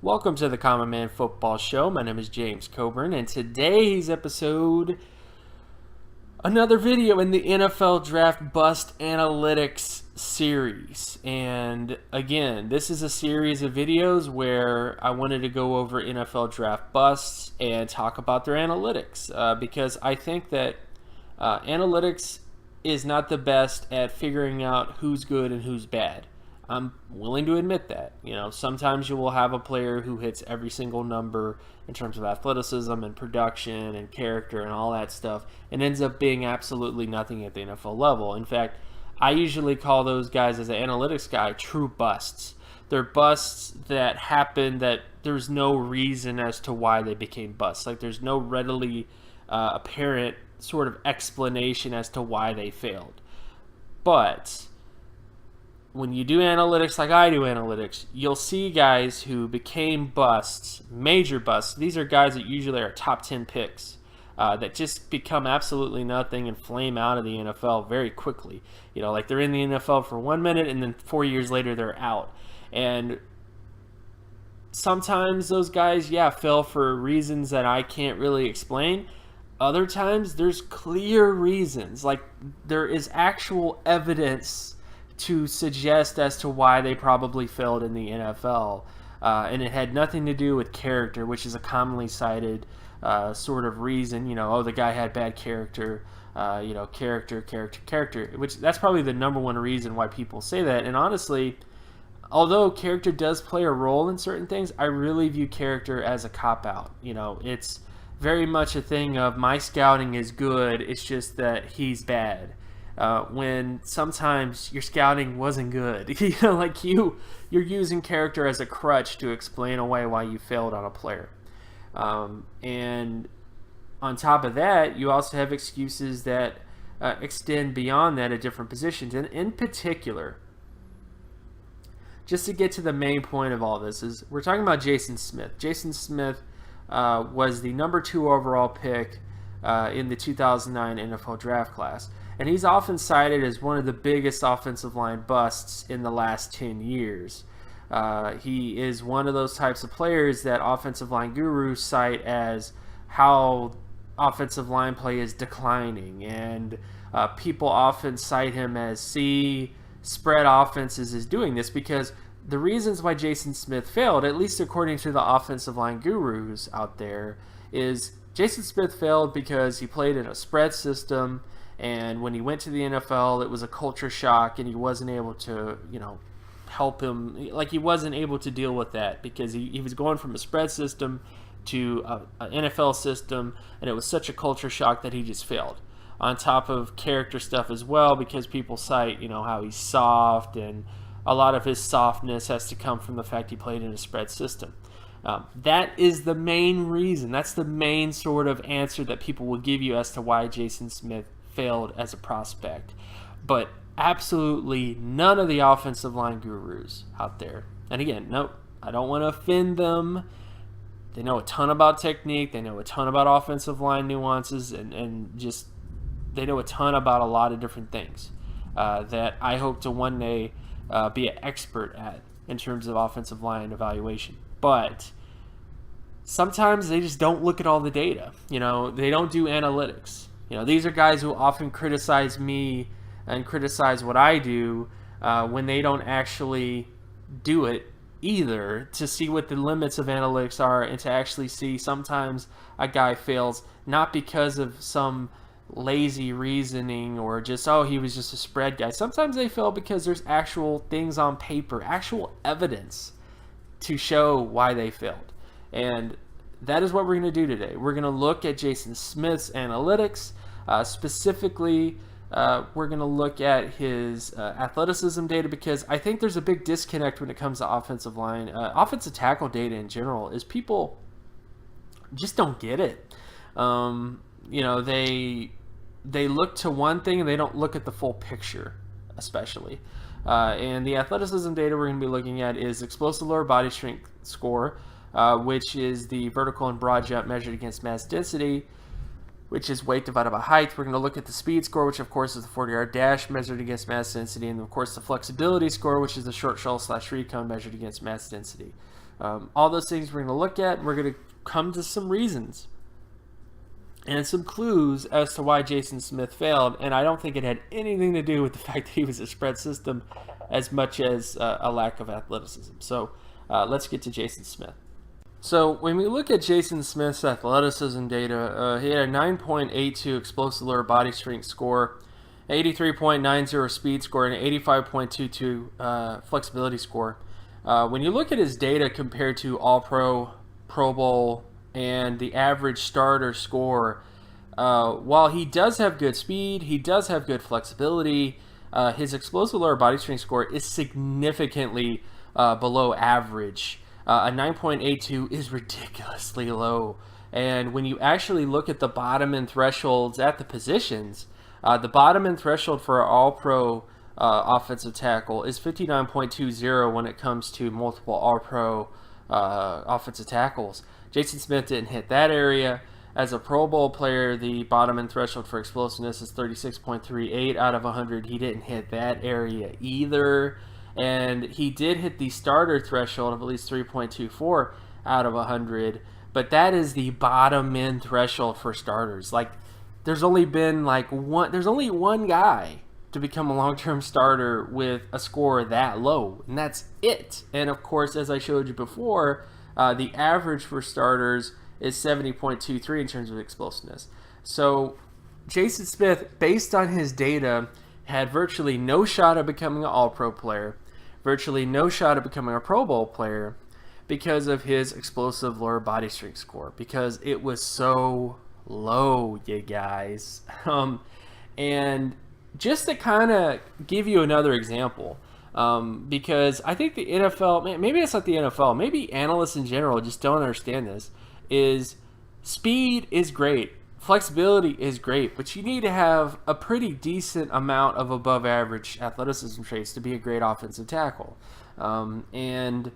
Welcome to the Common Man Football Show. My name is James Coburn, and today's episode, another video in the NFL Draft Bust Analytics series. And again, this is a series of videos where I wanted to go over NFL Draft Busts and talk about their analytics because I think that analytics is not the best at figuring out who's good and who's bad. I'm willing to admit that. Sometimes you will have a player who hits every single number in terms of athleticism and production and character and all that stuff and ends up being absolutely nothing at the NFL level. In fact, I usually call those guys, as an analytics guy, true busts. They're busts that happen that there's no reason as to why they became busts. Like there's no readily apparent sort of explanation as to why they failed. But when you do analytics like I do analytics, you'll see guys who became busts, major busts. These are guys that usually are top 10 picks that just become absolutely nothing and flame out of the NFL very quickly. Like they're in the NFL for 1 minute and then 4 years later they're out. And sometimes those guys, fail for reasons that I can't really explain. Other times there's clear reasons. Like there is actual evidence to suggest as to why they probably failed in the NFL. And it had nothing to do with character, which is a commonly cited sort of reason. The guy had bad character, character, which that's probably the number one reason why people say that. And honestly, although character does play a role in certain things, I really view character as a cop-out. It's very much a thing of my scouting is good, it's just that he's bad. When sometimes your scouting wasn't good. You're using character as a crutch to explain away why you failed on a player. And on top of that, you also have excuses that extend beyond that at different positions. And in particular, just to get to the main point of all this, is we're talking about Jason Smith. Jason Smith was the number 2 overall pick in the 2009 NFL draft class. And he's often cited as one of the biggest offensive line busts in the last 10 years. He is one of those types of players that offensive line gurus cite as how offensive line play is declining. And people often cite him as, spread offenses is doing this, because the reasons why Jason Smith failed, at least according to the offensive line gurus out there, is Jason Smith failed because he played in a spread system. And when he went to the NFL, it was a culture shock, and he wasn't able to, help him. Like, he wasn't able to deal with that because he was going from a spread system to an NFL system, and it was such a culture shock that he just failed. On top of character stuff as well, because people cite, how he's soft, and a lot of his softness has to come from the fact he played in a spread system. That is the main reason. That's the main sort of answer that people will give you as to why Jason Smith failed as a prospect. But absolutely none of the offensive line gurus out there, and again, no, I don't want to offend them. They know a ton about technique, they know a ton about offensive line nuances, and just they know a ton about a lot of different things that I hope to one day be an expert at in terms of offensive line evaluation. But sometimes they just don't look at all the data. They don't do analytics. These are guys who often criticize me and criticize what I do when they don't actually do it either, to see what the limits of analytics are and to actually see sometimes a guy fails not because of some lazy reasoning or just, he was just a spread guy. Sometimes they fail because there's actual things on paper, actual evidence to show why they failed. And that is what we're going to do today. We're going to look at Jason Smith's analytics. Specifically, we're going to look at his athleticism data, because I think there's a big disconnect when it comes to offensive line. Offensive tackle data in general is people just don't get it. They look to one thing and they don't look at the full picture, especially. And the athleticism data we're going to be looking at is explosive lower body strength score, which is the vertical and broad jump measured against mass density, which is weight divided by height. We're going to look at the speed score, which of course is the 40-yard dash measured against mass density, and of course the flexibility score, which is the short shuttle / recon measured against mass density. All those things we're going to look at, and we're going to come to some reasons and some clues as to why Jason Smith failed. And I don't think it had anything to do with the fact that he was a spread system as much as a lack of athleticism. So let's get to Jason Smith. So when we look at Jason Smith's athleticism data, he had a 9.82 explosive lower body strength score, 83.90 speed score, and an 85.22 flexibility score. When you look at his data compared to All-Pro, Pro Bowl, and the average starter score, while he does have good speed, he does have good flexibility, his explosive lower body strength score is significantly below average. A 9.82 is ridiculously low. And when you actually look at the bottom end thresholds at the positions, the bottom end threshold for an All-Pro offensive tackle is 59.20 when it comes to multiple All-Pro offensive tackles. Jason Smith didn't hit that area. As a Pro Bowl player, the bottom end threshold for explosiveness is 36.38 out of 100. He didn't hit that area either. And he did hit the starter threshold of at least 3.24 out of 100, but that is the bottom end threshold for starters. Like, there's only one guy to become a long-term starter with a score that low, and that's it. And of course, as I showed you before, the average for starters is 70.23 in terms of explosiveness. So Jason Smith, based on his data, had virtually no shot at becoming an All-Pro player, virtually no shot at becoming a Pro Bowl player because of his explosive lower body strength score, because it was so low, you guys. And just to kind of give you another example, because I think the NFL, maybe it's not the NFL, maybe analysts in general just don't understand this, is speed is great. Flexibility is great, but you need to have a pretty decent amount of above average athleticism traits to be a great offensive tackle. And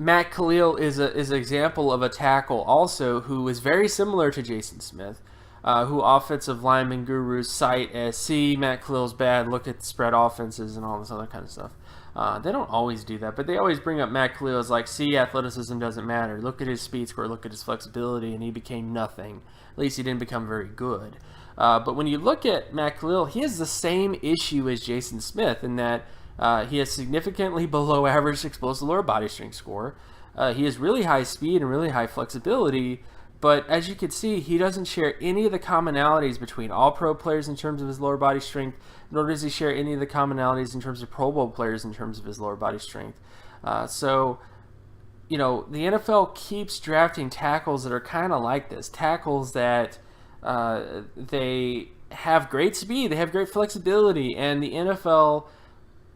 Matt Khalil is an example of a tackle also who is very similar to Jason Smith, who offensive lineman gurus cite as, see, Matt Khalil's bad, look at the spread offenses and all this other kind of stuff. They don't always do that, but they always bring up Matt Khalil as like, see, athleticism doesn't matter. Look at his speed score, look at his flexibility, and he became nothing. At least he didn't become very good. But when you look at Matt Khalil, he has the same issue as Jason Smith in that he has significantly below average explosive lower body strength score. He has really high speed and really high flexibility, but as you can see, he doesn't share any of the commonalities between All-Pro players in terms of his lower body strength, nor does he share any of the commonalities in terms of Pro Bowl players in terms of his lower body strength. So, you know, the NFL keeps drafting tackles that are kind of like this. Tackles that they have great speed, they have great flexibility, and the NFL,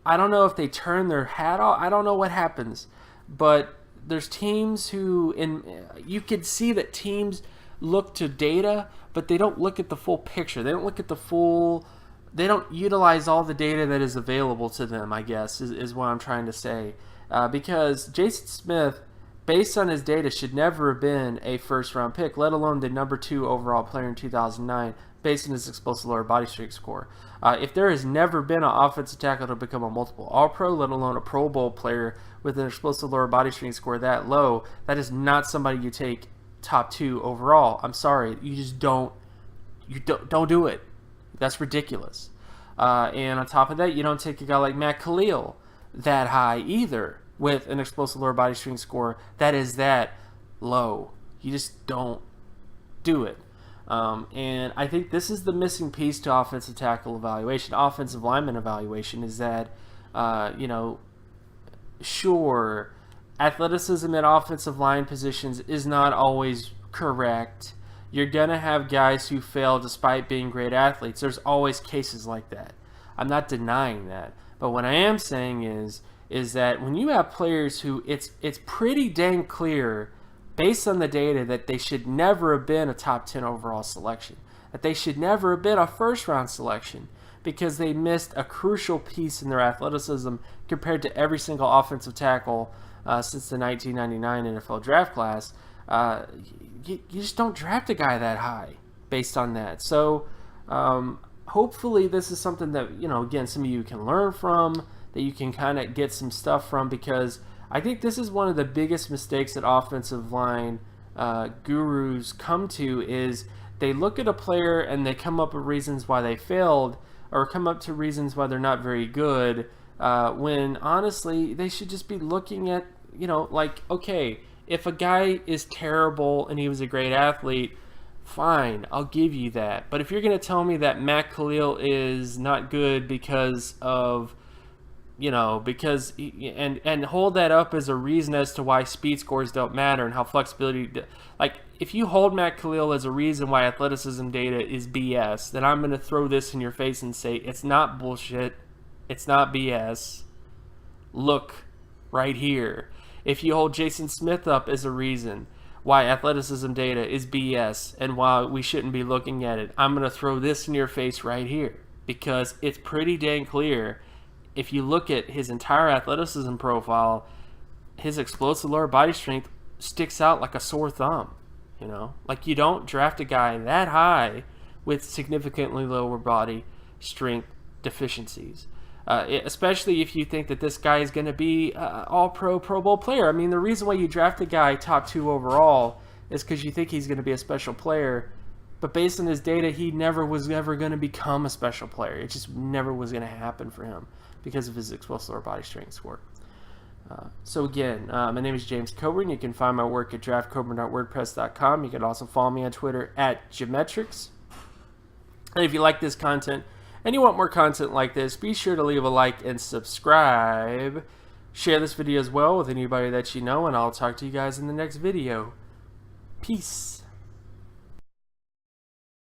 I don't know if they turn their hat off, I don't know what happens, but there's teams who, you could see that teams look to data, but they don't look at the full picture. They don't look at the full, they don't utilize all the data that is available to them, I guess, is what I'm trying to say. Because Jason Smith, based on his data, should never have been a first-round pick, let alone the number 2 overall player in 2009, based on his explosive lower body strength score. If there has never been an offensive tackle to become a multiple All-Pro, let alone a Pro Bowl player with an explosive lower body strength score that low, that is not somebody you take top 2 overall. I'm sorry, you just don't do it. That's ridiculous. And on top of that, you don't take a guy like Matt Khalil that high either with an explosive lower body strength score that is that low. You just don't do it. And I think this is the missing piece to offensive tackle evaluation, offensive lineman evaluation, is that, sure, athleticism at offensive line positions is not always correct. You're going to have guys who fail despite being great athletes. There's always cases like that. I'm not denying that. But what I am saying is that when you have players who it's pretty dang clear based on the data that they should never have been a top 10 overall selection, that they should never have been a first-round selection because they missed a crucial piece in their athleticism compared to every single offensive tackle since the 1999 NFL draft class. You just don't draft a guy that high based on that. So hopefully this is something that, again, some of you can learn from, that you can kind of get some stuff from, because I think this is one of the biggest mistakes that offensive line gurus come to, is they look at a player and they come up with reasons why they failed, or come up to reasons why they're not very good, when honestly they should just be looking at, like, okay, if a guy is terrible and he was a great athlete, fine, I'll give you that. But if you're going to tell me that Matt Khalil is not good because of, and hold that up as a reason as to why speed scores don't matter and how flexibility, like, if you hold Matt Khalil as a reason why athleticism data is BS, then I'm going to throw this in your face and say it's not bullshit, it's not BS. Look right here. If you hold Jason Smith up as a reason why athleticism data is BS and why we shouldn't be looking at it, I'm going to throw this in your face right here, because it's pretty dang clear. If you look at his entire athleticism profile, his explosive lower body strength sticks out like a sore thumb. Like, you don't draft a guy that high with significantly lower body strength deficiencies. Especially if you think that this guy is going to be all-pro, Pro Bowl player. I mean, the reason why you draft a guy top 2 overall is because you think he's going to be a special player. But based on his data, he never was ever going to become a special player. It just never was going to happen for him because of his explosive lower body strength score. So again, my name is James Coburn. You can find my work at draftcoburn.wordpress.com. You can also follow me on Twitter at Geometrics. And if you like this content and you want more content like this, be sure to leave a like and subscribe. Share this video as well with anybody that you know, and I'll talk to you guys in the next video. Peace.